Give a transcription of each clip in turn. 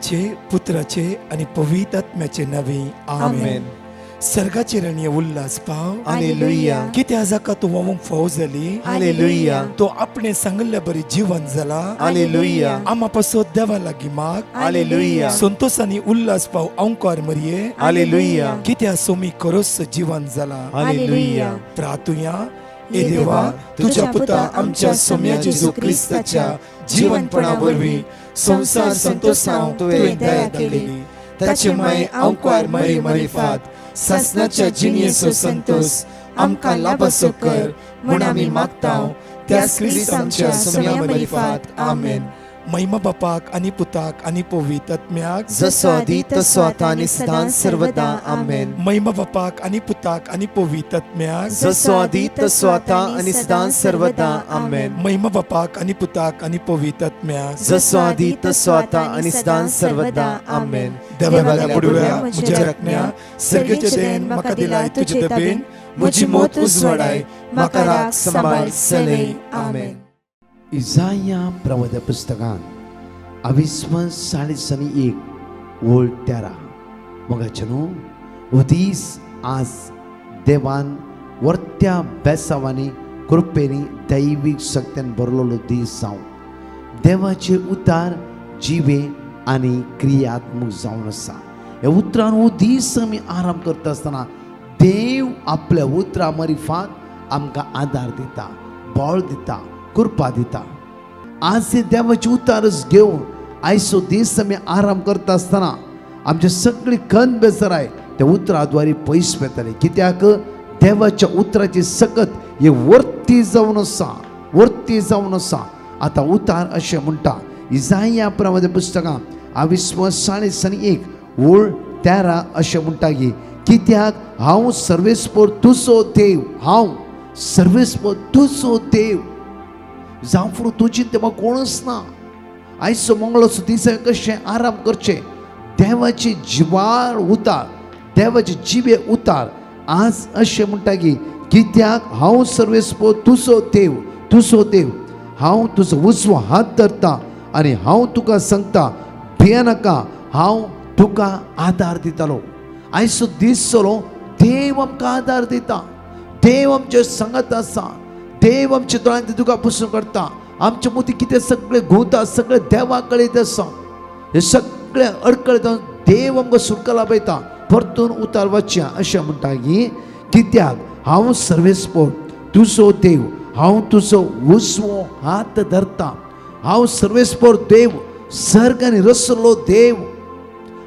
पित्याचे, पुत्राचे आणि पवित्र आत्म्याचे नवे आमेन. सर्गाचे रणीय उल्हास पाव हालेलुया. किती आजाका तू वमूक फौज झाली हालेलुया. तो आपणे सांगल्या बरी जीवन झाला हालेलुया. आम्हापासून देवा लागी माग हालेलुया. संतोषानी उल्हास पाव अंकार मरिये हालेलुया. कित्या सोमी करोस जीवन झाला हालेलुया. प्रार्थुया ए देवा तुझ्या पुता आमच्या सौम्य जेजू ख्रिस्ताच्या जीवनपणावरवी संसार संतोषांव तुवें दया केली ताचे माय अंकार मरी मरिफात ससनाच्या जिनियेचो संतोष आमकां लाभसो कर म्हूण आमी मागतांव त्या ख्रिस्त आमच्या सौम्य मरिफात आमेन. महिमा बापाक आणि पुताक आणि पवित्र आत्म्याक जसो आदी तसो आता आणि सदां सर्वदा आमेन. महिमा बापाक आणि पुताक आणि पवित्र आत्म्याक जसो आदी तसो आता आणि सदां सर्वदा आमेन. महिमा बापाक आणि पुताक आणि पवित्र आत्म्याक जसो आदी तसो आता आणि सदां सर्वदा आमेन. देवाला पुडव्या म्हज्या रत्न्या सर्गेचे देन म्हाका दिलाय तुझे दबेन म्हजी मोत उजवाडाय म्हाका राख सांबाळ सलय आमेन. इसाया प्रवद पुस्तकान 21:1 मगाचनो उदीस आज देवान वर्त्या बेसावानी कृपेनी दैवीक शक्तीन भरलेलो दीस जावन देवाचे उतार जिवे आनी क्रियात्मक जावन आसा. हे उतरान हो दीस आमी आराम करता आसतना देव आपल्या उतरा मरिफात आमकां आदार दिता, बळ दिता, कृपा दिता. आज हे देवाचे उतारच घेवन आयचो दीस आमी आराम करता आसतना आमचे सगळी खंत बेजाराय त्या उतराद्वारे पयस पेतले. कित्याक देवाच्या उतराची सकत हे वर्ती जावन आसा, वर्ती जावन आसा. आता उतार अशें म्हणटा इसाया प्रवद पुस्तकां 21:13 अशें म्हणटा की कित्याक हांव सर्वेस्पर तुजो देव, हांव सर्वेस्पर तुजो देव जावं फुडें तुजी तेव्हा कोणच ना. आयचो मंगळाचो दीस कशें आराम करचें देवाचे जिवाळ उतार, देवाचे जिवे उतार. आज अशें म्हणटा की कित्याक हांव सर्वेस्पर तुजो देव, तुजो देव, हांव तुजो उजवो हात धरता आनी हांव तुका सांगता भिये नाका, हांव तुका आदार दितलो. आयचो दीस चलो देव आमकां आदार दिता, देव आमचे सांगत आसा, देव आमच्या दोळ्यांत तुका पुसून काडटा. आमच्या मदीं कितें सगळें घुंवता सगळें देवा कडेन आसा. हे सगळे अडकळे जावन देव आमकां सुटका लाभयता. परतून उतार वाचया अशें म्हणटा की कित्याक हांव सर्वेस्पर तुजो देव, हांव तुजो उजवो हात धरता. हांव सर्वेस्पर देव, सर्ग आनी रचलो देव.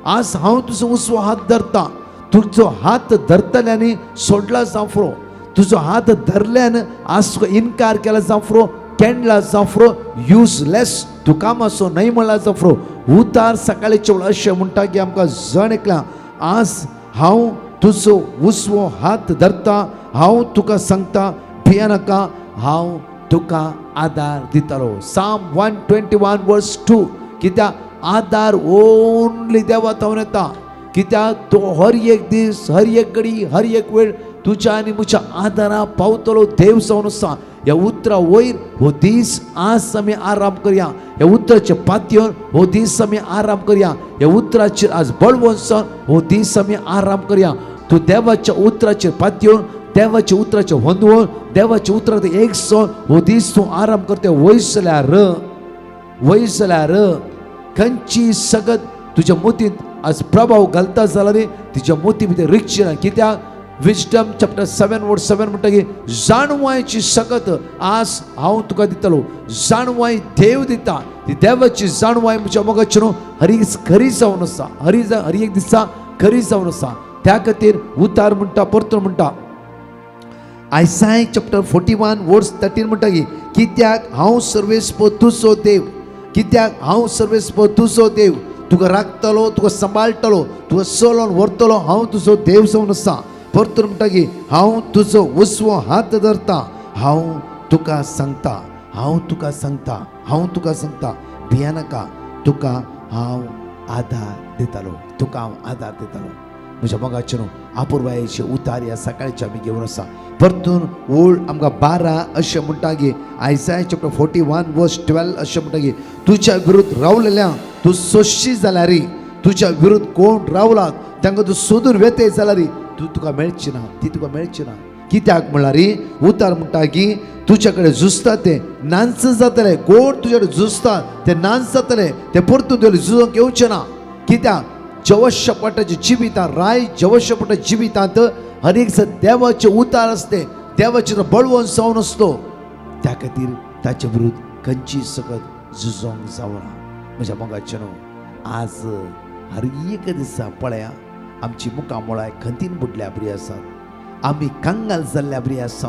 आज हांव तुजो उजवो हात धरता. तुजो हात धरतल्यानी सोडला जावं तुजो हात धरल्यान आज तुका इन्कार केला जावं केंडला जावं युजलेस तू कामाचो न्हय म्हणला जावं. उतार सकाळीचे वेळ अशें म्हणटा की आमकां जणकला आज हांव तुजो उजवो हात धरता, हांव तुका सांगता भिये नाका, हांव तुका आदार दितलो. Psalm 121:2 कित्याक आदार ओन्ली देवा थावन येता. कित्याक तो हर एक दीस, हर एक घडी, हर एक वेळ तुझ्या आणि म्हज्या आदारा पावतलो देव जावन आसा. ह्या उतरा वयर हो दीस आज आमी आराम करया. ह्या उतराचे पातयेर हो दीस आमी आराम करया. ह्या उतराचेर आज बळवंसान हो दीस आमी आराम करया. तूं देवाच्या उतराचेर पातयेर, देवाच्या उतराचेर वंदवून, देवाच्या उतरात एक सण हो दीस तूं आराम करते. वयस जाल्यार खंयची सगत तुज्या मोतींत आज प्रभाव घालता जाल्यार तिच्या मोती भितर रिक्षा. कित्याक विजडम चॅप्टर 7:7 म्हणटा की जाणवायची सकत आज हांव तुका दितलो. जाणवाय देव दिता. ती देवाची जाणवाय म्हज्या मोगाची न्हू खरी जावन आसा, हर एक दिसा खरी जावन आसा. त्या खातीर उतार म्हणटा, परतून म्हणटा आयसाय चॅप्टर 41:13 म्हणटा की कित्याक हांव सर्वेस्पर तुजो देव, कित्याक हांव सर्वेस्पर तुजो देव, तुका राखतलो, तुका सांबाळटलो, तुका चलोन व्हरतलो, हांव तुजो देव जावन आसा. परतून म्हणटा की हांव तुजो उजवो हात धरता, हांव तुका सांगता, हांव तुका सांगता, हांव तुका सांगता भिये नाका, तुका हांव आदार दितलो, तुका हांव आदार दितलो. म्हज्या मोगाचे न्हू आपुरबायेचे उतार ह्या सकाळचे आमी घेवन आसा. परतून ओळ आमकां 12 अशें म्हणटा की आयसाय चॅप्टर 41:12 अशें म्हणटा की तुज्या विरुद्ध रावलेल्या तू सोडशी जाल्यार तुज्या विरुद्ध कोण रावला तांकां तू सोदून वेते जाल्यार तुका मेळची ना, ती तुका मेळची ना. कित्याक म्हळ्यार उतार म्हणटा की तुज्या कडेन झुजता ते नांच जातले. कोण तुज्या कडेन झुजता ते नांच जातले, ते परतून तुवें झुजोंक येवचे ना. कित्याक जवशपटाच्या जिवितांत जवशपटाच्या जिवितांत हर एक देवाचे उतार असते, देवाचे बळवंत जावन असतो. त्या खातीर ताचे विरुद्ध खंयची सकत झुजोंक जावना. म्हज्या मोगाचे न्हू, आज हर एक दिसा पळया आमची मुखामोळाय खंतीन बुडल्या बरी आसात, आमी कांगाल जाल्ल्या बरी आसा.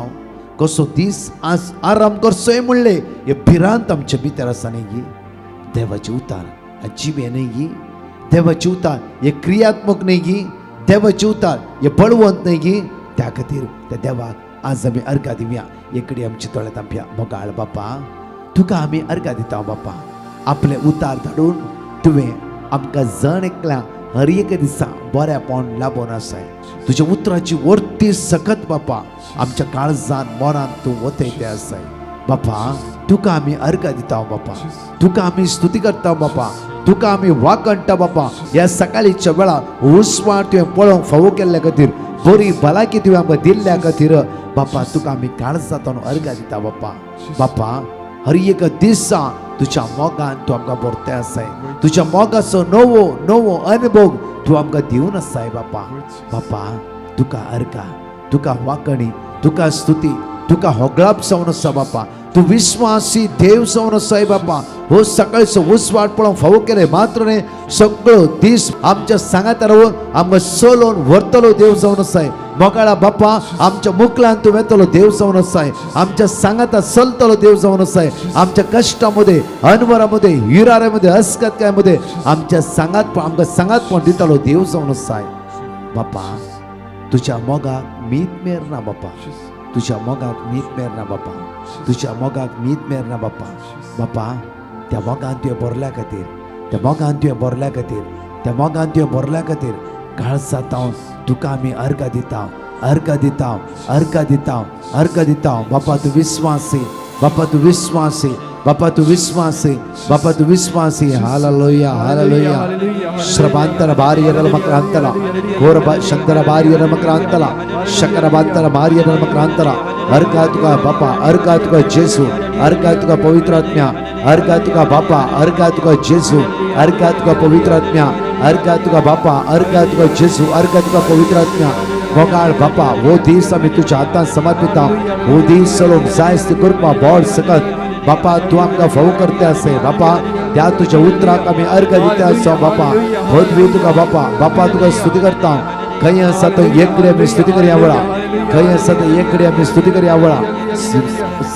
कसो दीस आज आराम करचोय म्हणले हे भिरांत आमच्या भितर आसा न्ही गी. देवाचे उतार जिवे न्ही गी, देवाचे उतार हे क्रियात्मक न्ही गी, देवाचे उतार हे बळवंत न्ही गी. त्या खातीर त्या देवाक आज आमी अर्घा दिवया. एकडी आमची दोळ्यांत आमच्या मोगाळ बापा, तुका आमी अर्घा दिता बापा. आपले उतार धाडून तुवें आमकां जण एकल्या हर एक दिसा बऱ्यापण लाभून आसाय. तुज्या उतराची वर्ती सकत बापा आमच्या काळजान मनान तूं वतयते आसाय बापा. तुका आमी अर्घा दिता बापा, तुका आमी स्तुती करता बापा, तुका आमी वाकणटा बापा. ह्या सकाळीच्या वेळार उसवाट तुवें पळोवंक फावो केल्ल्या खातीर, बरी भलायकी तुवें आमकां दिल्ल्या खातीर बापा तुका आमी काळजांतून अर्घा दिता बापा. बापा हर एक दिसा तुज्या मोगान तूं आमकां भरते आसाय, तुज्या मोगाचो नवो नवो अनुभव तूं आमकां दिवन आसाय बापा. बापा तुका अर्घा, तुका वाकणी, तुका स्तुती, तुका होगळाप जावन आसा बापा. तूं विश्वासी देव जावन आसाय बापा. हो सकाळचो उसवाट पळोवंक फावो केले मात्र न्ही, सगळो दीस आमच्या सांगातार आमकां चलोवन व्हरतलो देव जावन आसाय. मोगाळा बापा आमच्या मुखलान तूं वेतलो देव जावन आसाय, आमच्या सांगाता चलतलो देव जावन आसाय. आमच्या कश्टामध्ये, अनवरामध्ये, हिराऱ्यामध्ये, अस्कतकायमध्ये आमच्या सांगात आमकां सांगातपण दितलो देव जावन आसाय बापा. तुज्या मोगाक मीत मेर ना बापा, तुज्या मोगाक मीत मेर ना बापा, तुज्या मोगाक मीत मेर ना बापा. बापा त्या मोगान तुवें भरल्या खातीर, त्या मोगान तुवें भरल्या खातीर, त्या मोगान तुवें भरल्या खातीर काळजांत तुका आमी अर्घा दिता, अर्घा दिता, अर्घा दिता, अर्घा दिता. बापा तूं विश्वासी, बापा तूं विश्वासी, बापा तूं विश्वासी, बापा तूं विश्वासी. Hallelujah hallelujah. श्रबांतर बारियर मकरांतला, घोर शंकर बारियर मकरांतला, शकरबांतर बारियर मकरांतला. अर्घा तुका बापा, अर्घा तुका जेसू, अर्घा तुका पवित्र आत्म्या, अर्घा तुका बापा, अर्घा तुका जेसू, अर्घा तुका पवित्र आत्म्या, अर्घा तुका बापा, अर्घा तुका जेसू, अर्घा तुका पवित्र आत्म्या. मोगाळ बापा हो दीस आमी तुज्या हातांत समर्पिता. हो दीस चलोवंक जाय ती करपा बोड सकत बापा तूं आमकां फावो करते आसय बापा. त्या तुज्या उतराक आमी अर्घ दिते आसा बापा. पदवी तुका बापा, बापा तुका स्तुती करता. खंय आसा तो एककडे आमी स्तुती करया वळा, खंय आसा तो एककडे आमी स्तुती करया वळा.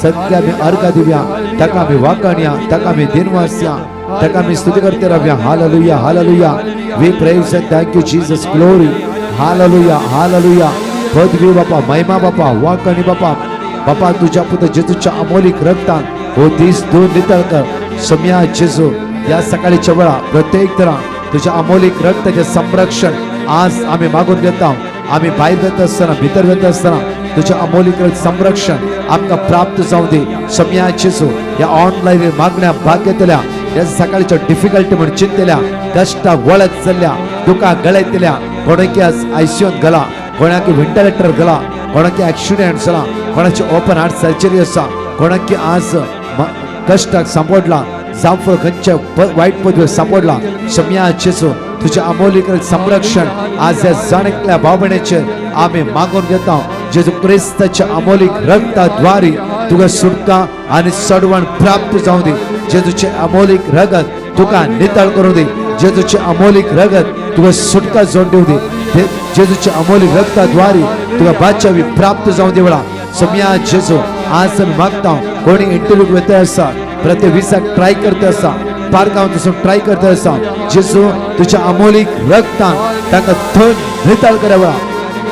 सत्य आमी अर्घ दिवया, ताका आमी वाकणया, ताका आमी दिनवासया, ताका आमी स्तुती करते रावया. Hallelujah hallelujah. We praise and thank you Jesus. Glory. Hallelujah hallelujah. पदवी बापा, महिमा बापा, वाकणी बापा. बापा तुझ्या पुत्र जेजूच्या अमोलिक रक्तान हो दीस दोन नितळ कर. सम्या जेजू या सकाळीच्या वेळा प्रत्येक तरा तुझ्या अमोलिक रक्ताचे संरक्षण आज आम्ही मागून घेता. आम्ही भायर वेत असताना, भितर वेत असताना तुझ्या अमोलिक संरक्षण आमकां प्राप्त जावं दी. सम्या जेजू या ऑनलाईन मागण्या भाग घेतल्या, या सकाळच्या डिफिकल्टी म्हणून चिंतल्या, कष्टाक वळख जाल्ल्या, दुखाक गळयतल्या, कोणाकी आज आयसीयून घाला, कोणाकी व्हेंटिलेटर घाला, कोणाकी ॲक्सिडेंट जाला, कोणाची ओपन हार्ट सर्जरी आसा, कोणाकी आज कष्टाक सांपडला, जावं खंयच्या वायट पदवी सांपडला. सम्या जेजू तुझ्या अमोलिक संरक्षण आज या जाणेकल्या भावनेचेर आम्ही मागून घेता. जेजू क्रिस्ताच्या अमोलिक रक्ताद्वारे तुका सुटका आणि सडवण प्राप्त जावं दी. जेजूचे अमोलिक रगत तुका नितळ करूं दी. जेजूचे अमोलिक रगत तुका सुटका जोड दिवं दी. जेजूच्या अमोलिक रक्ताद्वारे तुका बाचावी प्राप्त जावं दी. वळा सम्या जेजू आज आमी मागता. कोणी इंटरव्यू वयता आसा, प्रत्येक विसाक ट्राय करता आसा, पारगांव तसो ट्राय करता आसा, जेजू तुझ्या अमोलिक रक्तान ताका थंड नितळ करा. वळा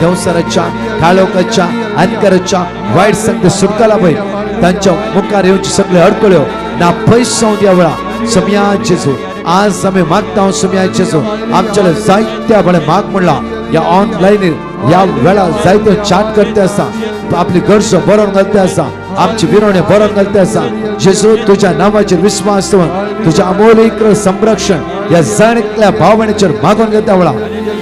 देवसराच्या, काळोखाच्या, अंधकाराच्या वायट संगती सुटका लाभय. तांच्या मुखार येवची सगळे अडकळ्यो ना पयस जावं दिया. वळा सम्या जेजू आज आमी मागता. सम्या जेजू आमच्या जायत्या बळे माग म्हणला. या ऑनलाईन या वेळा जायत्यो चाट करते आसा, आपली गरजो बरोवन घालता आसा, आमची विरोणे बरोवन घालता आसा. जेजू तुझ्या नावाचेर विश्वास दवरून तुझ्या अमोलीक संरक्षण या जाणट्या भावनेचेर मागून घेता वळा.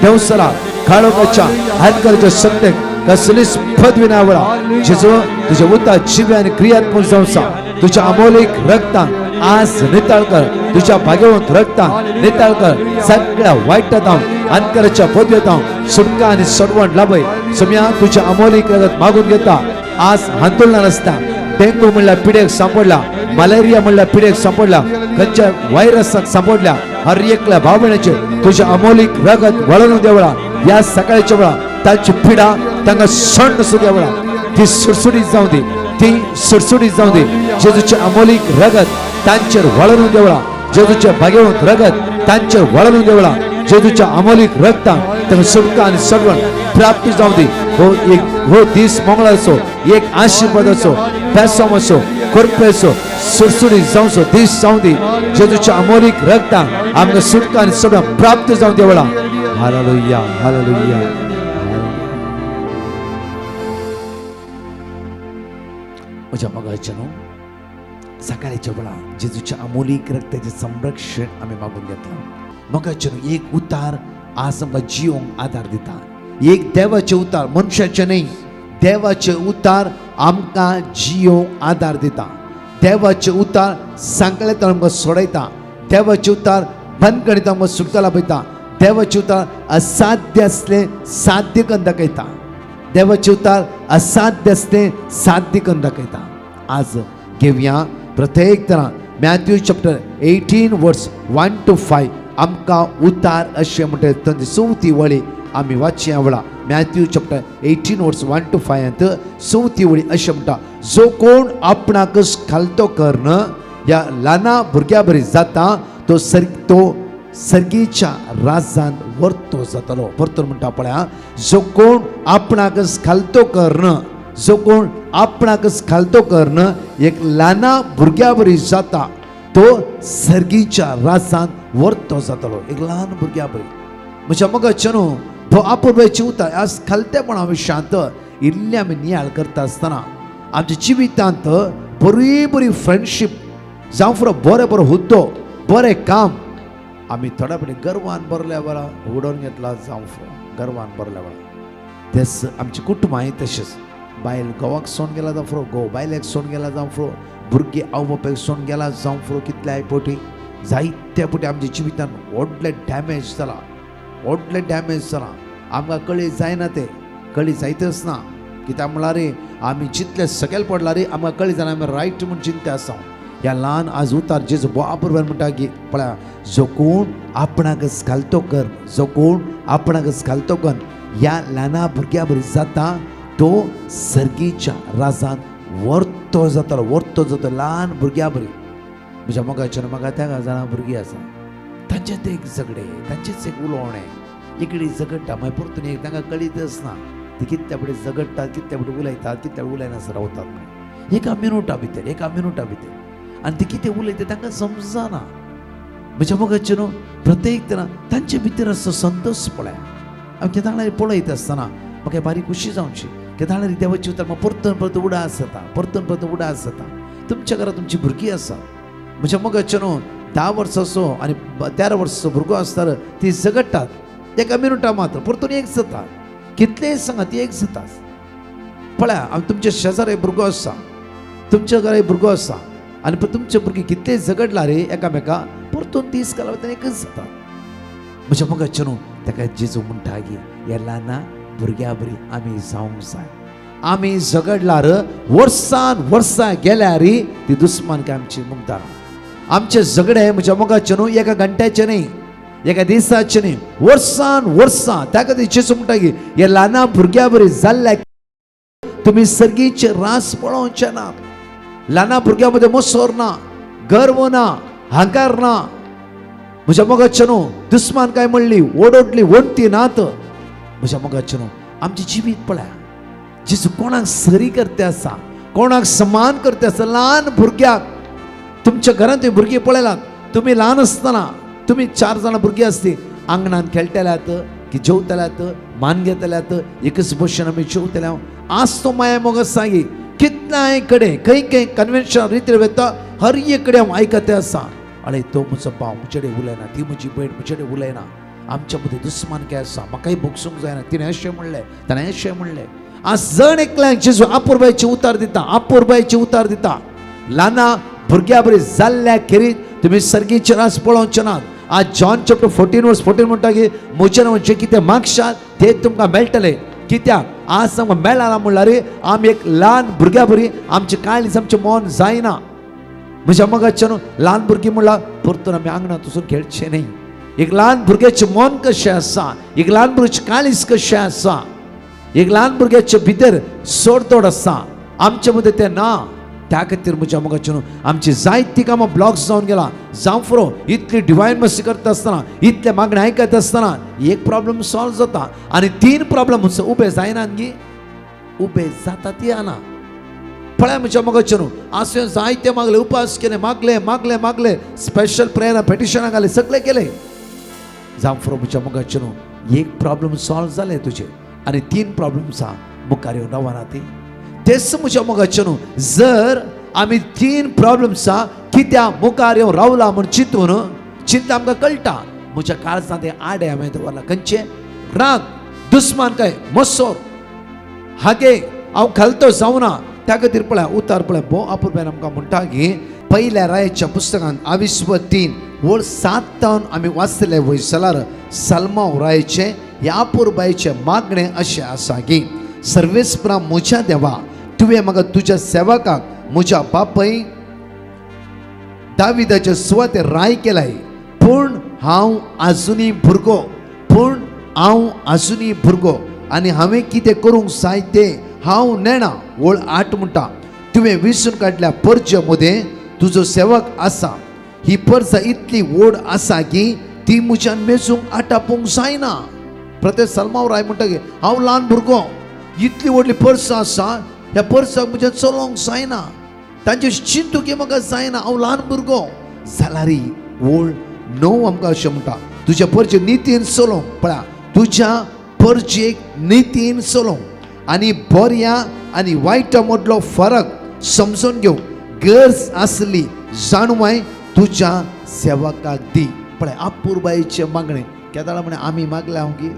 देवसरा काळोखाच्या हातकाराच्या सत्तेक कसलीच पदवी ना वळा. जेजू तुझ्या उता जिवे आनी क्रियात्मक जावसा. तुझ्या अमोलीक रक्तान आज निताळ कर. तुझ्या भाग्यवंत रक्तान निताळ कर. सगळ्या वाईटात अंतराच्या पदव्यात सुटका आणि सडवण लाभय. सम्या तुझ्या अमोलीक रगत मागून घेता. आज हांतुरला नसता डेंगू म्हणल्यार पिडेक सांपडला, मलेरिया म्हणल्यार पिडेक सांपडला, खंयच्या व्हायरसाक सांपडल्या हर एकल्या भावनेचे तुझ्या अमोलीक रगत वळून देवळा. या सकाळच्या वेळा ताची पिडा तांकां सण नसू देवळा. ती सुटसुटीत जाऊ दे, ती सुटसुटीत जाऊ दे. जेजूचे अमोलीक रगत तांचेर वळून देवळा. जेजूचे भाग्यवंत रगत तांचेर वळून देवळा. जेजूच्या अमोलीक रक्तान तांकां सुटका आनी सडवण प्राप्त जाऊ दे. हो दीस मंगळ असो, एक आशीर्वाद असो, पेसोम असो, करपे असो, सुटसुटीत जावचो दीस जाऊ दे. जेजूच्या अमोलीक रक्तान आमकां सुटका आनी सडवण प्राप्त जाऊ देवळा. Hallelujah, hallelujah. म्हज्या मगाच्यानो सकाळच्या वेळा जेजूच्या अमोलीक रक्ताचे संरक्षण आम्ही मागून घेतला. मगाच्यानो एक उतार आज आमकां जिवंक आदार दिता. एक देवाचे उतार, मनशाचे न्ही, देवाचे उतार आमकां जिवंक आदार दिता. देवाचे उतार सांकळे आमकां सोडयता. देवाचे उतार बंदकणीत आमकां सुटका लाभयता. देवाचे उतार असाध्य असले साध्य करून दाखयता. देवाचे उतार असाध्य असले साध्य करून दाखयता. आज घेवया प्रत्येक तरां मॅथ्यू चॅप्टर 18 वर्स 1 to 5 आमकां उतार अशें म्हणटा तांची चवथी वळी आमी वाचया वळा. मॅथ्यू चॅप्टर 18 वर्स 1 to 5 चवथी वळी अशें म्हणटा, जो कोण आपणाकच खालतो कर्ण या ल्हाना भुरग्या बरी जाता तो सर्गीच्या राजान वर्तो जातलो. परतून म्हणटा पळया, जो कोण आपणाकच खालतो कर्ण, जो कोण आपणाकच खालतो कर्ण एक ल्हाना भुरग्या बरी जाता तो सर्गीच्या राजान वर्तो जातलो. एक ल्हान भुरग्या बरी. म्हज्या मगाच्यानो तो अपूर्वेची उतार आज खालतेपणा विशयांत इल्ले आमी नियाळ करता आसतना आमच्या जिवितांत बरी बरी फ्रेंडशीप जावं फुडें बरें बरें हुद्दो, बरें काम आमी थोड्या फुडें गर्वान बरल्या बरा उडोवन घेतला. जावं फुडें गर्वान बरल्या बरा तेच आमचे कुटुंबांय तशेंच. बायल घोवाक सोन गेला जावं फुडें घोव बायलेक सोन गेला जावं फुडें भुरगे आवय बापायक सोन गेला जावं फुडें कितल्याय फावटी जायत्या फावटी आमच्या जिवितांत व्हडलें डॅमेज जाला, व्हडलें डॅमेज जाला. आमकां कळी जायना तें, कळी जायतच ना. कित्याक म्हळ्यार आमी जितले सकयल पडला रे आमकां कळी जाना आमी रायट म्हूण चिंते आसा. ह्या ल्हान आज उतार जेजू बरोबर म्हणटा की पळया, जो कोण आपणाकच घालतो कर, जो कोण आपणाकच घालतो कर ह्या ल्हाना भुरग्या बरी जाता तो सर्गीच्या राजान वर्तो जातालो. वर्तो जाता ल्हान भुरग्या बरी. म्हज्या मोगाच्यान म्हाका त्या जाणा भुरगीं आसा तांचेच एक झगडे, तांचेच एक उलोवणें इकडे झगडटा. मागीर परतून एक तांकां कळीतच ना ती कितल्या फुडें झगडटात, कितल्या फुडें उलयतात, कितल्या उलयनासतना रावतात. एका मिनटा भितर आनी ती कितें उलयता तांकां समजना. म्हज्या मोगाच्यान प्रत्येक जाणा तांचे भितर असो संतोश पळया. हांव केदाळारी पळयता आसतना म्हाका बारीक खुशी जावची. केदाळारी देवाची उतर म्हाका परतून उडास जाता, परतून उडास जाता. तुमच्या घरांत तुमची भुरगीं आसा. म्हज्या मोगाच्यान 10 वर्सां असो आनी 13 वर्साचो भुरगो आसता ती झगडटात एका मिनटा मात्र, परतून एक जाता. कितलेय सांगा ती एक जाता. पळया, हांव तुमच्या शेजारी भुरगो आसा, तुमच्या घरा भुरगो आसा आनी तुमचे भुरगीं कितलेय झगडला रे एकामेका परतून 30 कालावधीन एकच जाता. म्हज्या मोगाच्यान ताका जेजू म्हणटा की ह्या ल्हाना भुरग्या बरी आमी जावंक जाय. आमी झगडल्यार वर्सां गेल्यार ती दुस्मान आमची मुक्तार. आमचे झगडे म्हज्या मोगाच्यान एका घंट्याचे न्ही, एका दिसाचे न्ही, वर्सां. त्या खातीर जेजू म्हणटा की ह्या ल्हाना भुरग्या बरी जाल्ल्या तुम्ही सर्गीचे रास पळोवचे ना. ल्हाना भुरग्या मध्ये मोसोर ना, गर्व ना, हांकार ना. म्हज्या मोगाच्यान दुस्मान काय म्हणली ओडोडली वणती नात. म्हज्या मोगाच्यान आमचे जिवीत पळया, जेजू कोणाक सरी करते आसा, कोणाक समान करते आसा. ल्हान भुरग्याक तुमच्या घरांत तुम्ही भुरगीं पळयलात, तुम्ही ल्हान आसतना तुम्ही 4 जाणां भुरगीं आसली आंगणान खेळटल्यात की जेवतल्यात, मान घेतल्यात, एकच भशेन आमी जेवतल्या. आज तो माया मोग सांगी कितनाय कडे खंय कन्वेन्शन रीती वेता हर एक कडेन हांव आयकता आसा अरे तो म्हजो भाव म्हजेडे उलयना ती म्हजी भयण म्हजेडे उलयना आमच्या मदीं दुस्मान काय आसा म्हाकाय भोगसूंक जायना तिणें अशें म्हणलें ताणें अशें म्हणलें आज जण एकल्यांक जेजू आपुरबायेचें उतर दिता आपुरबायेचें उतर दिता ल्हाना भुरग्यां बरी जाल्ल्या खेरीत तुमी सर्गीचे रास पळोवचे नात आज जॉन चॅप्टर 14:14 म्हणटा की म्हजें म्हणजे कितें मागशात तें तुमकां मेळटलें कित्याक आज आमकां मेळना म्हणल्यार आमी एक ल्हान भुरग्या बरी आमचें काळीज आमचें मौन जायना म्हज्या मगाच्यान ल्हान भुरगीं म्हणल्यार परतून आमी आंगणांत वचून खेळचें न्ही एक ल्हान भुरग्याचें मन कशें आसा एक ल्हान भुरग्याचें काळीज कशें आसा एक ल्हान भुरग्याच्या भितर सोडतोड आसा आमचे मदें तें ना त्या खातीर म्हज्या मोगाच्यान आमची जायतीं कामां ब्लॉक्स जावन गेला जावं फुरो इतली डिवायन मस्ती करता आसतना इतले मागणे आयकत आसतना एक प्रॉब्लेम सॉल्व जाता आनी 3 प्रॉब्लेम उबे जायनात गी उबे जाता ती आना पळय म्हज्या मोगाच्यान आसूं जायते मागले उपास केले मागले मागले मागले स्पेशल प्रेयरां पेटिशनां घाले सगळे केले जावं फुरो म्हज्या मोगाच्यान एक प्रॉब्लेम सॉल्व जाले तुजे आनी 3 प्रॉब्लेम्स मुखार येवन रावना ती तेच म्हज्या मोगाच्यान जर आमी 3 प्रॉब्लेम्सा कित्या मुखार येवन रावला म्हूण चिंतून चिंता आमकां कळटा म्हज्या काळजांत ते आडे हांवें दवरला खंयचे राग दुस्मान काय मस्सोर हागे हांव खालतो जावना त्या खातीर पळय उतार पळय भोव आपुरबायन आमकां म्हणटा की पयल्या रायच्या पुस्तकांत 23:7 आमी वाचले वयसलार सलमांव रायचे ह्या आपुरबायेचे मागणे अशें आसा की सर्वेस्परा म्हज्या देवा तुवें म्हाका तुज्या सेवकाक म्हज्या बापाय दाविदाचे सुवाते राय केलाय पूण हांव आजुनी भुरगो आनी हांवें कितें करूंक जाय तें हांव नेना वळ 8 म्हणटा तुवें विसरून काडल्या परजे मदें तुजो सेवक आसा ही परजा इतली व्हड आसा की ती म्हज्यान मेजूंक आटापूंक जायना प्रत्येक सलमांव राय म्हणटा की हांव ल्हान भुरगो इतली व्हडली पर्सा आसा ह्या पर्साक म्हज्यान चलोवंक जायना तांचे चिंतूंक म्हाका जायना हांव ल्हान भुरगो जाल्यार व्हड 9 आमकां अशें म्हणटा तुज्या परजे नितीन चलोवंक पळया तुज्या परजेक नितीन चलोवंक आनी बऱ्या आनी वायटा मदलो फरक समजून घेवंक गरज आसली जाणवाय तुज्या सेवकाक दी पळय आपुरबायेचे मागणे केदाळ म्हणे आमी मागल्या हांव की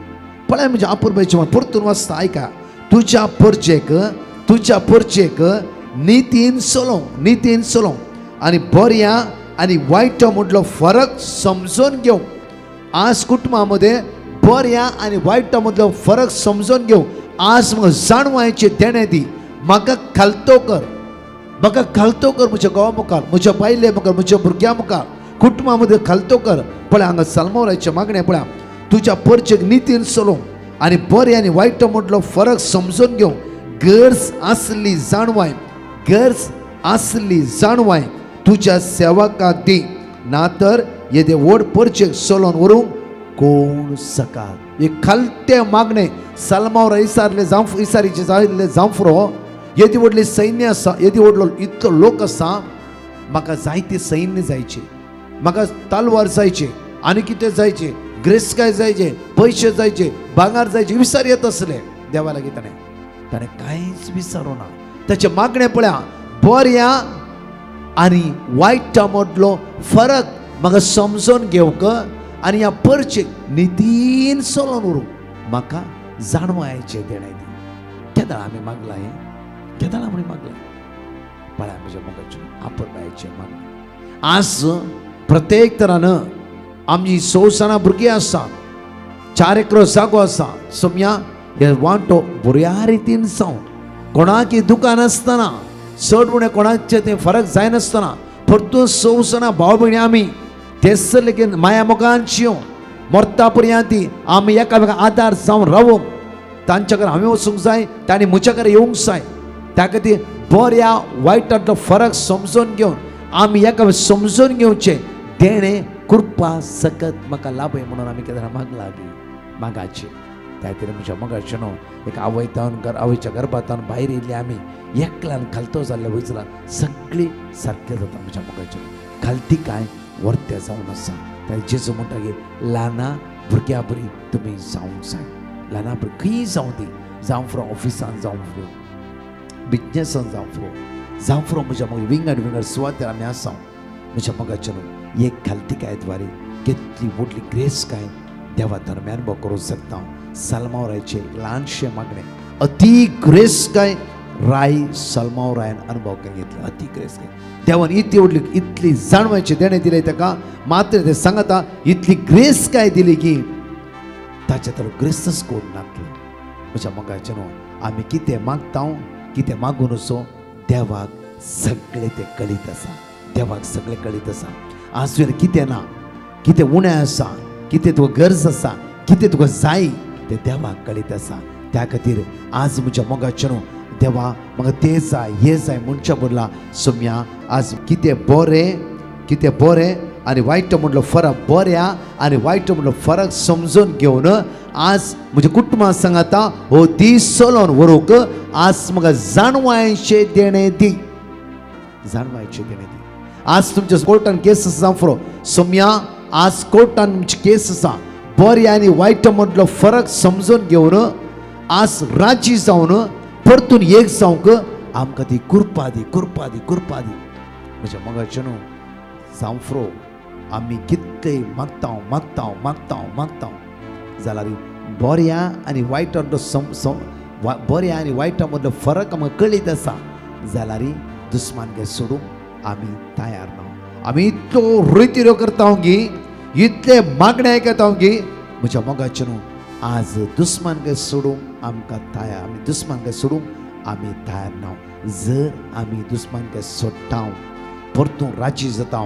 पळय म्हणजे आपुरबायेचे मागणे परतून वाचता आयका तुज्या परजेक नितीन चलोवंक आनी बऱ्या आनी वायटा मदलो फरक समजून घेवंक आज कुटुंबामध्ये बऱ्या आनी वायटा मदलो फरक समजून घेवंक आज म्हाका जाणवायचे देणे दी म्हाका खालतो कर म्हज्या घोवा मुखार म्हज्या बायले मुखार म्हज्या भुरग्यां मुखार कुटुंबामध्ये खालतो कर पळय हांगा सलमावराचे मागणे पळय तुज्या परजेक नितीन चलोवंक आनी बरे आनी वायटा मदलो फरक समजून घेवंक गरज आसली जाणवाय तुज्या सेवकाक दी ना तर येदे व्हड परजेक चलोवन व्हरूंक कोण सकाळ एक खालते मागणे सलमावर इसारीचे जाल्ले जावं फुरो येदी व्हडली सैन्य आसा येदी व्हडलो इतलो लोक आसा म्हाका जायती सैन्य जायची म्हाका तालवार जायचे आनी कितें जायचे ग्रेस्काय जायचे पयशे जायचे भांगार जायचे विचार येत असले देवा लागीं ताणें कांयच विचारूं ना ताचे मागणे पळया बऱ्या आनी वायटा मदलो फरक म्हाका समजून घेवंक आनी ह्या परचेक नितीन चलोवन व्हरूंक म्हाका जाणवायचे देणे दी केदाळ आमी मागला हे केदाळ आमी मागला पळय म्हज्या मोगाचे आपुरबायेचे मागणे आज प्रत्येक तरान आमची संवसारां भुरगीं आसा 4 एकर जागो आसा समया हे वांटो बऱ्या रितीन जावं कोणाकी दुकान आसतना चड म्हणे कोणाचे ते फरक जायनासतना परतून संवसारां भाव भयणी आमी तेच लेगीत माया मोगान जियो मरता पर्यंत आमी एकामेका आदार जावन रावूंक तांच्या घरा हांवें वचूंक जाय तांणी म्हज्या घरा येवंक जाय त्या खातीर बऱ्या वायटांतलो फरक समजून घेवन आमी एका समजून घेवचे देणे कृपा सकत म्हाका लाभय म्हणून आमी केदार मागला मागाचे त्या खातीर म्हज्या मोगाचे न्हू एक आवयच्या गर्भांतल्यान भायर येयली आमी एकल्यान खालतो जाल्ले वयचला सगळीं सारकें जाता म्हज्या मोगाचे खालती कांय वर्ते जावन आसा त्या जेजू म्हणटा की ल्हाना भुरग्यां बरी तुमी जावंक जाय ल्हाना भुरगीं खंय जावं ती जावं फुडें ऑफिसान जावं फुडें बिझनेसान जावं फुरो म्हज्या मग विंगड विंगड सुवातेर आमी आसां म्हज्या मोगाचें न्हू एक घालती काय द्वारे कितली व्हडली ग्रेस काय देवा दरम्यान बो करूं शकता सालमावरायचे ल्हानशें मागणें अति ग्रेस काय राय सालमावरायन अनुभव काय घेतले अति ग्रेस काय देवान इतली जाणवायचे देणे दिले ताका मात्र ते सांगता इतली ग्रेस काय दिली की ताच्या तर ग्रेसच कोण नातलो म्हज्या मोगाचें न्हू आमी कितें मागता कितें मागून असो देवाक सगळें तें कळीत आसा देवाक सगळें कळीत आसा आज वेळेर कितें ना कितें उणें आसा कितें तुका गरज आसा कितें तुका जाय तें देवाक कळीत आसा त्या खातीर आज म्हज्या मोगाचें न्हू देवा म्हाका तें जाय हें जाय म्हणच्या बदला सोम्या आज कितें बरें आनी वायट म्हणलो फरक बऱ्या आनी वायट म्हणलो फरक समजून घेवन आज म्हज्या कुटुंबाक सांगता हो दीस चलोवन व्हरूंक आज म्हाका जाणवायचे देणे दी आज तुमच्या कोर्टान केस आसा फुरो सोम्या आज कोर्टान तुमची केस आसा बऱ्या आनी वायट मदलो फरक समजून घेवन आज राजी जावन परतून एक जावंक आमकां ती कृपा दी म्हज्या मोगाचें न्हू जावं फुरो आमी कितलें मागता जाल्यार बऱ्या आनी वायटा मदलो फरक आमकां कळीत आसा जाल्यार दुस्मानगे सोडूंक आमी तयार ना आमी इतलो रितीऱ्यो करता की इतले मागणे आयकता की म्हज्या मोगाचें न्हू आज दुस्मानगे सोडूंक आमकां तयार आमी दुस्मानगे सोडूंक आमी तयार ना जर आमी दुस्मानगे सोडटा परतून राजी जाता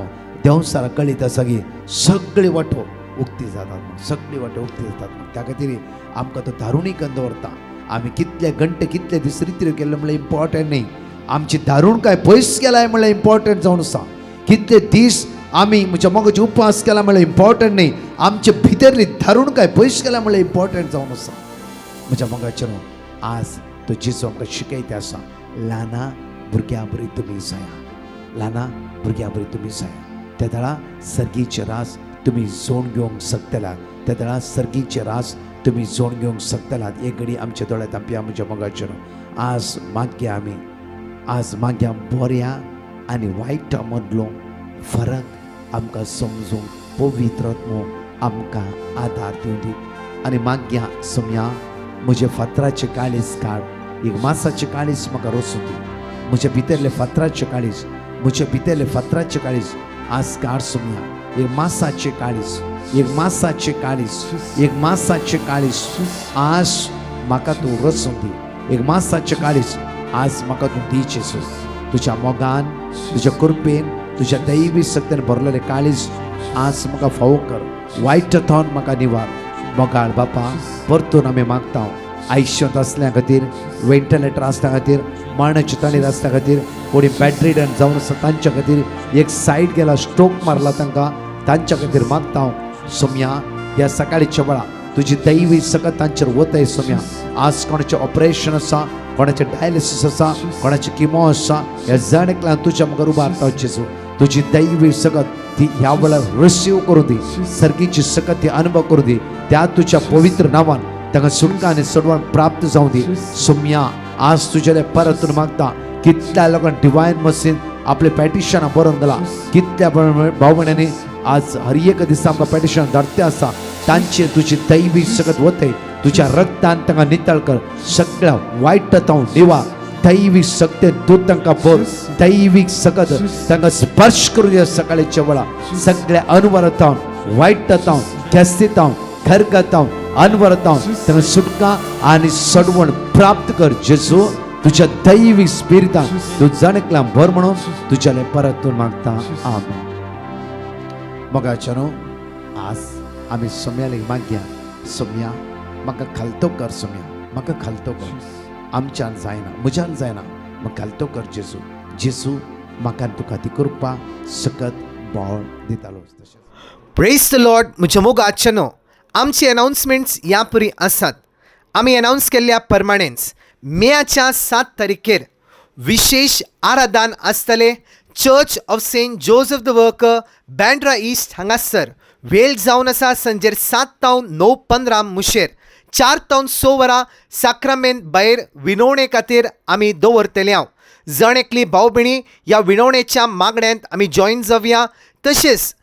देवसारा कळीत आसा की सगळी वाटो उक्ती जातात त्या खातीर आमकां तो दारुणीकन दवरता आमी कितले घंटे कितले दीस रितीऱ्यो केल्ले म्हणल्यार इम्पॉर्टंट न्ही आमची दारूण काय पयस केलाय म्हणल्यार इम्पॉर्टंट जावन आसा कितले दीस आमी म्हज्या मोगाचे उपास केला म्हणल्यार इम्पॉर्टंट न्ही आमचे भितरली दारूण काय पयस केला म्हणल्यार इम्पॉर्टंट जावन आसा म्हज्या मोगाचें न्हू आज तो जेजू आमकां शिकयता आसा ल्हाना भुरग्यां बरी तुमी जाया त्या दाळा सर्गीचे रास तुमी जोड घेवंक शकतलात त्या दाळा सर्गीचे रास तुमी जोड घेवंक शकतलात एक घडी आमच्या दोळ्यांत आमच्या म्हज्या मोगाचें न्हू आज माग्या बऱ्या आनी वायटा मदलो फरक आमकां समजूंक पवित्रात्मो आमकां आदार दिवं दी आनी माग्या सोम्या म्हजे फातराचे काळीज काड एक मासाचे काळीज म्हाका रोसूं दी म्हजे भितरले फातराचे काळीज आज काड सोम्या एक मासाचे काळीज आज म्हाका तूं रोसूं दी एक मासाचे काळीज आज म्हाका तूं दी जेजू तुज्या मोगान तुज्या कृपेन तुज्या दैवी सत्यान भरलेले काळीज आज म्हाका फावो कर वायटांतल्यान म्हाका निवार मोगाळ बापा परतून आमी मागता आयुश्यांत असल्या खातीर वेंटिलेटर आसल्या खातीर मरणाची ताणीर आसल्या खातीर कोणी बॅडरिडन जावन आसा तांच्या खातीर एक सायड गेला स्ट्रोक मारला तांच्या खातीर मागता सोम्या ह्या सकाळीच्या वेळा तुजी दैवी सकत तांचेर वताय सोम्या आज कोणाचें ऑपरेशन आसा कोणाचें डायलिसीस आसा कोणाचें किमो आसा ह्या जाणेक लागून तुज्या मुखार उबारता जेजू तुजी दैवी सकत ती ह्या वेळार रिसीव करूं दी सर्गीची सकत ती अनुभव करूं दी त्या तुज्या पवित्र नांवान तांकां सुटका आनी सोडवण प्राप्त जावं दी सोम्या आज तुजेले परतून मागता कितल्या लोकांक डिवायन मसीन आपले पॅटिशनां बरोवन दिला कितल्या भाव भयणांनी आज हर एक दिसा आमकां पॅटिशन धाडटे आसा तांचेर तुजी दैवी सकत वतय तुज्या रक्तान तांकां नितळ कर सगळ्या वायटांतल्यान निवार दैवी शक्ती दूत तांकां भर दैवीक सकत तांकां स्पर्श करूं दिया सकाळीच्या वेळा सगळ्या अनवरतांत वायटांतल्यान केस्तींतल्यान घरगतांत अनवरतांत तांकां सुटका आनी सडवण प्राप्त कर जेजू तुज्या दैवी स्पिरितान तूं जाणेकलां भर म्हणून तुज्याले परतून मागता आमेन मोगाचें न्हू आज आमी सोम्याले मागया सोम्या म्हाका खालतो कर सोम्या म्हाका खालतो कर आमच्यान जायना म्हज्यान जायना म्हाका खालतो कर जेजू म्हाका तुका ती कृपा सकत बोळ दितालो प्रेज द लॉर्ड म्हज्या मोगाचें न्हू आमची अनाउन्समेंट्स ह्या परी आसात आमी अनाउन्स केल्ल्या प्रमाणेच मेच्या 7 तारखेर विशेष आराधन आसतले church of Saint Joseph the worker Bandra East हांगासर वेळ जावन आसा सांजेर 7 ते 9:15 मुशेर 4 ते 6 वरां साक्रामेंत भायर विनवणे खातीर आमी दवरतले हांव. जण एकली भाव भयणी ह्या विनवणेच्या मागण्यांत आमी जॉयन जावया. तशेंच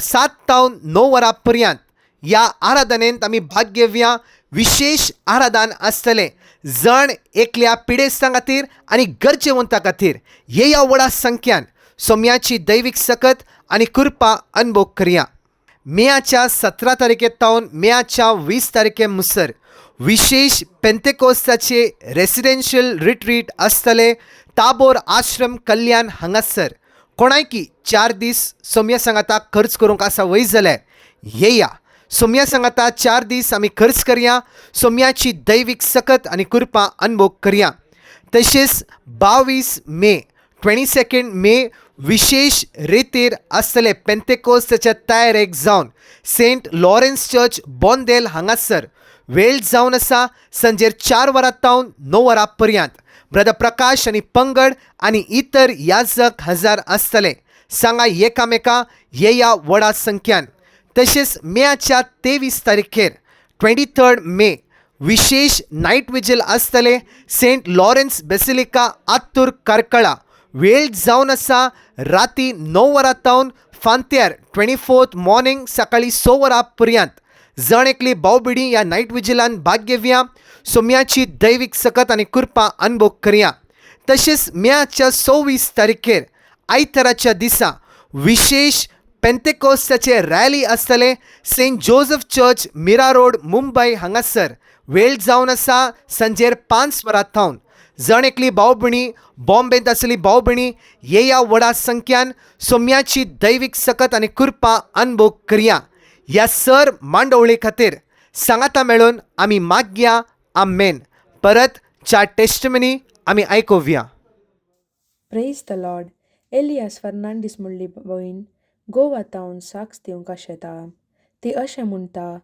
7 ते 9 वरां पर्यंत ह्या आराधनेंत आमी भाग घेवया. विशेष आराधन आसतलें. जण एकल्या पिडेस्तां खातीर आनी गरजेवंतां खातीर ह्या व्हडा संख्यान सोम्याची दैवीक सकत आनी कृपा अनुभव करया. मेच्या 17 तारखेतावन मेच्या 20 तारखे मुसर विशेष पेंतेकोस्ताचे रेसिडेन्शियल रिट्रीट आसतले ताबोर आश्रम कल्याण हांगासर. कोणायकी 4 दीस सोम्या सांगाता खर्च करूंक आसा वय जाल्यार येया. सोम्या सांगाता 4 दीस आमी खर्च करया. सोम्याची दैवीक सकत आनी कृपा अनुभव करया. तशेंच 22 मे 22 मे विशेष रितीर आसतले पेंतेकोस्ताच्या तयारेक जावन सेंट लॉरेन्स चर्च बोंदेल हांगासर. वेळ जावन आसा सांजेर 4 वरां तावन 9 वरां पर्यंत. ब्रदर प्रकाश आनी पंगड आनी इतर याजक हजर आसतले. सांगा एकामेका येया व्हडा संख्यान. तशेंच मेच्या 23 तारखेर 23 मे विशेष नायट विजील आसतले सेंट लॉरेन्स बेसिलिका आत्तूर कार्कळा. वेळ जावन आसा राती 9 वरां तावन फांत्यार 24 मॉर्निंग सकाळी 6 वरां पर्यंत. जण एकली भाव भयणी ह्या नायट विजिलांत भाग घेवया. सोम्याची दैवीक सकत आनी कृपा अनुभव करया. तशेंच मेच्या 26 तारखेर आयताराच्या दिसा विशेष पेंतेकोस्ताचे रॅली आसतले सेंट जोसेफ चर्च मिरा रोड मुंबय हांगासर. वेळ जावन आसा सांजेर 5 वरां तावन. जण एकली भाव भयणी बॉम्बेंत आसली भाव भयणी ह्या व्हडा संख्यान सोम्याची दैवीक सकत आनी कृपा अनुभव करया. ह्या सर मांडवळे खातीर सांगाता मेळून आमी मागया. आमेन. परत 4 टेस्टमनी आमी आयकोवया. Praise the lord. Elias Fernandes म्हणली भयण गोवा तावन साक्स दिवंक आशेता. ती अशें म्हणटा,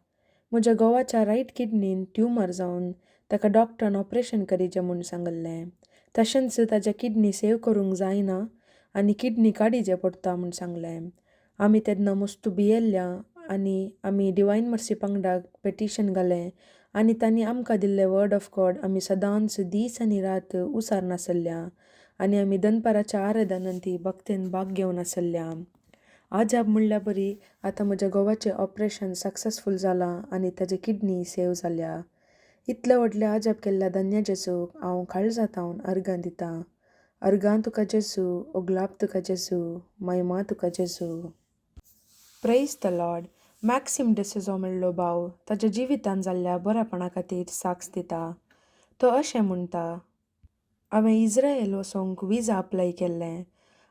म्हज्या घोवाच्या रायट किडनीन ट्युमर जावन ताका डॉक्टरान ऑपरेशन करीचें म्हूण सांगल्लें. तशेंच ताच्या किडनी सेव करूंक जायना आनी किडनी काडिचें पडटा म्हूण सांगलें. आमी तेन्ना मस्तू भियेल्ल्या आनी आमी डिवायन मर्सी पंगडाक पेटिशन घालें आनी तांणी आमकां दिल्ले वर्ड ऑफ गॉड आमी सदांच दीस आनी रात उसार आसल्ल्या आनी आमी दनपाराच्या आराधनांत ती भक्तेन भाग घेवन आसल्ल्या. आजाब म्हणल्यार बरी आतां म्हज्या घोवाचें ऑपरेशन सक्सेसफूल जालां आनी ताजे किडनी सेव जाल्या. इतले व्हडले आजाब केल्ल्या धन्य जेजूक हांव काळजातावन अर्गां दितां. अर्गां तुका जेजू, ओगलाप तुका जेजू, महिमा तुका जेजू. Praise the lord. Maxim D'Souza म्हणलो भाव ताच्या जिवितान जाल्ल्या बऱ्यापणा खातीर साक्स दिता. तो अशें म्हणटा, हांवें इज्रायल वचोंक विजा अप्लाय केल्लें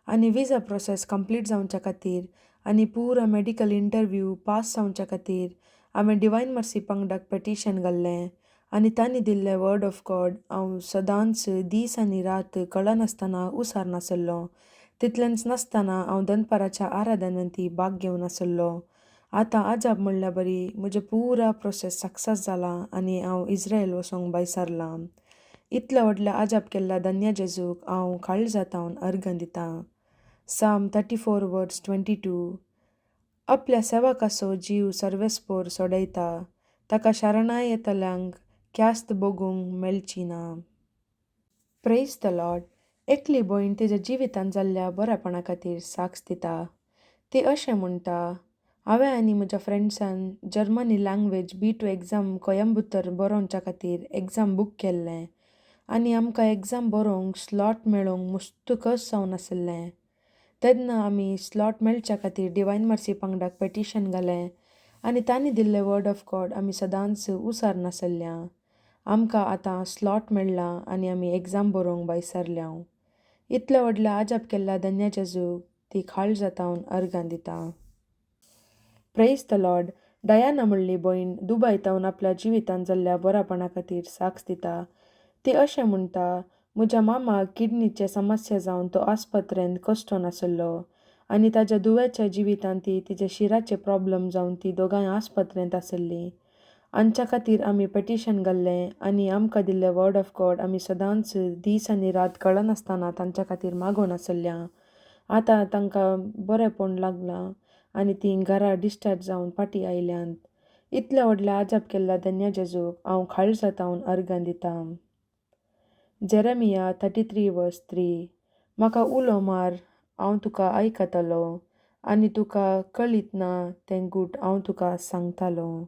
आनी विजा प्रोसेस कंप्लीट जावच्या खातीर आनी पुरो मेडिकल इंटरव्यू पास जावच्या खातीर हांवें डिवायन मर्सी पंगडाक पेटिशन घाल्लें आनी तांणी दिल्ले वर्ड ऑफ गॉड हांव सदांच दीस आनी रात कळनासतना उसार नासल्लो. तितलेंच नासतना हांव दनपाराच्या आराधनांत ती भाग घेवन आसल्लो. आतां आजाब म्हणल्यार बरी म्हजे पुरा प्रोसेस सक्सेस जाला आनी हांव इज्रायल वचोंक भायसरलां. इतल्या व्हडल्या आजाब केल्ल्या धन्य जेजूक हांव काळजातावन अर्गां दितां. साम 34 वर्स 22. आपल्या सेवकाचो जीव सर्वेस्पोर सोडयता, ताका शरणाय येतल्यांक ख्यास्त भोगूंक मेळची ना. Praise the Lord. एकली भयण तिच्या जिवितान जाल्ल्या बऱ्यापणा खातीर साक्स दिता. ती अशें म्हणटा, हांवें आनी म्हज्या फ्रेंड्सान Germany language B2 exam Coimbatore बरोवच्या खातीर एग्जाम बूक केल्लें आनी आमकां एग्जाम बरोवंक स्लॉट मेळोवंक मस्त कस जावन आसलें. तेन्ना आमी स्लॉट मेळच्या खातीर डिवायन मर्सी पंगडाक पेटिशन घालें आनी तांणी दिल्ले वर्ड ऑफ गॉड आमी सदांच उसार नासल्ल्या. आमकां आतां स्लॉट मेळ्ळा आनी आमी एग्जाम बरोवंक भायसरल्या. इतल्या व्हडल्या आजाब केल्ल्या धन्य जेजूक ती काळजातावन अर्गां दिता. Praise the Lord. डयाना म्हणली भयण दुबय तावन आपल्या जिवितान जाल्ल्या बऱ्यापणा खातीर साक्स दिता. ती अशें म्हणटा, म्हज्या मामाक किडनीचे समस्या जावन तो आस्पत्रेंत कश्टोन आसलो आनी ताच्या दुवेच्या जिवितान ती तिचे शिराचे प्रॉब्लेम जावन ती दोगांय आस्पत्रेंत आसली. आमच्या खातीर आमी पेटिशन घाल्लें आनी आमकां दिल्ले वर्ड ऑफ गॉड आमी सदांच दीस आनी रात कळनासतना तांच्या खातीर मागोवन आसल्ल्या. आतां तांकां बरेंपण लागलां आनी तीं घरा डिस्चार्ज जावन फाटीं आयल्यांत. इतल्या व्हडल्या आजाप केल्ल्या धन्य जेजूक हांव काळजातावन अर्गां दितां. जेरेमिया 33:3 म्हाका उलो मार, हांव तुका आयकतलों, आनी तुका कळीत ना तें गूट हांव तुका सांगतलों.